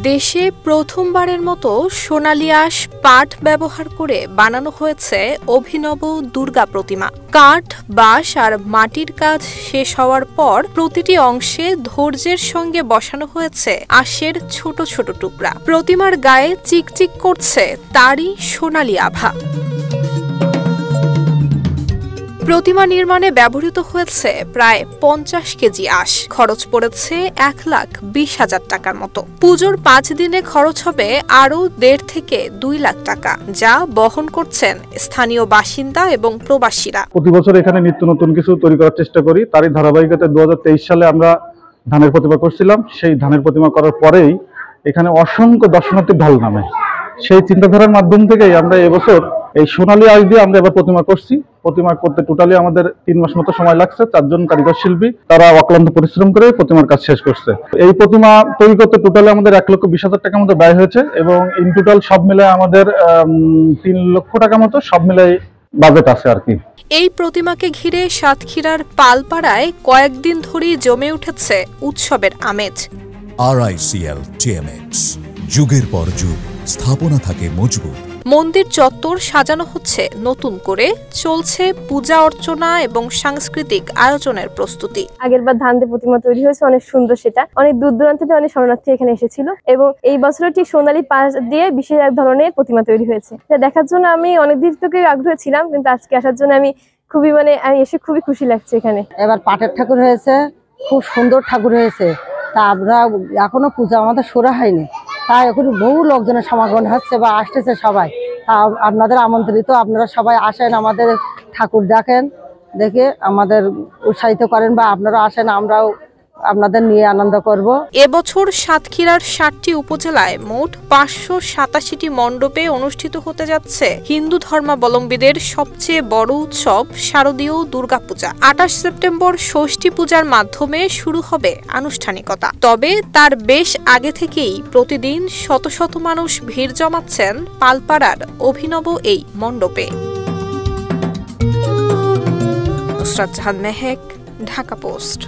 দেশে প্রথমবারের মতো সোনালী আঁশ পাট ব্যবহার করে বানানো হয়েছে অভিনব দুর্গা প্রতিমা। কাঠ, বাঁশ আর মাটির কাজ শেষ হওয়ার পর প্রতিটি অংশে ধৈর্যের সঙ্গে বসানো হয়েছে আঁশের ছোট ছোট টুকরা। প্রতিমার গায়ে চিকচিক করছে তারই সোনালী আভা। প্রতিমা নির্মাণে ব্যবহৃত হয়েছে প্রায় 50 কেজি আঁশ। খরচ পড়েছে 1,20,000 টাকার মতো। পুজোর 5 দিনে খরচ হবে আরও 1.5 থেকে 2 লাখ টাকা, যা বহন করছেন স্থানীয় বাসিন্দা এবং প্রবাসীরা। প্রতি বছর এখানে নিত্য নতুন কিছু তৈরি করার চেষ্টা করি। তারই ধারাবাহিকতায় 2023 সালে আমরা ধানের প্রতিমা করছিলাম। সেই ধানের প্রতিমা করার পরেই এখানে অসংখ্য দর্শনার্থী ঢল নামে। সেই চিন্তাধারার মাধ্যম থেকেই আমরা এবছর এই সোনালী আঁশ দিয়ে আমরা এবার প্রতিমা করছি। প্রতিমা করতে টোটালি আমাদের 3 মাস মতো সময় লাগছে। 4 জন কারিগর শিল্পী তারা অক্লান্ত পরিশ্রম করে প্রতিমার কাজ শেষ করছে। এই প্রতিমা তৈরি করতে টোটালি আমাদের 1,20,000 টাকার মতো ব্যয় হয়েছে এবং ইন টোটাল সব মিলে আমাদের 3 লক্ষ টাকা মতো সব মিলে বাজেট আছে আর কি। এই প্রতিমাকে ঘিরে সাতক্ষীরার পালপাড়ায় কয়েকদিন ধরেই জমে উঠেছে উৎসবের আমেজ। RICL TMX, যুগের পর যুগ স্থাপনা থাকে মজবুত। মন্দির চত্বর সাজানো হচ্ছে নতুন করে, চলছে পূজা অর্চনা এবং সাংস্কৃতিক আয়োজনের প্রস্তুতি। আগেরবার ধান দিয়ে প্রতিমা তৈরি হয়েছে, অনেক সুন্দর। সেটা অনেক দূর দূরান্ত থেকে অনেক শরণার্থী এখানে এসেছিল এবং এই বছর ঠিক সোনালী পাঁশ দিয়ে বিশেষ এক ধরনের প্রতিমা তৈরি হয়েছে। এটা দেখার জন্য আমি অনেক দিন থেকে আগ্রহী ছিলাম, কিন্তু আজকে আসার জন্য আমি এসে খুবই খুশি লাগছে। এখানে এবার পাটের ঠাকুর হয়েছে, খুব সুন্দর ঠাকুর হয়েছে। তা আমরা এখনো পূজা আমাদের শুরু হয়নি, তাই এখন বহু লোকজনের সমাগম হচ্ছে বা আসতেছে সবাই। আপনাদের আমন্ত্রিত, আপনারা সবাই আসেন, আমাদের ঠাকুর দেখেন, দেখে আমাদের উৎসাহিত করেন বা আপনারা আসেন, আমরাও আপনাদের নিয়ে আনন্দ করব। এবছর সাতক্ষীরার 7টি উপজেলায় মোট 587টি মণ্ডপে অনুষ্ঠিত হতে যাচ্ছে হিন্দু ধর্মাবলম্বীদের সবচেয়ে বড় উৎসব শারদীয় দুর্গাপূজা। 28 সেপ্টেম্বর ষষ্ঠী পূজার মাধ্যমে শুরু হবে আনুষ্ঠানিকতা। তবে তার বেশ আগে থেকেই প্রতিদিন শত শত মানুষ ভিড় জমাচ্ছেন পালপাড়ার অভিনব এই মণ্ডপে। নুসরাত জাহান মেহেক, ঢাকা পোস্ট।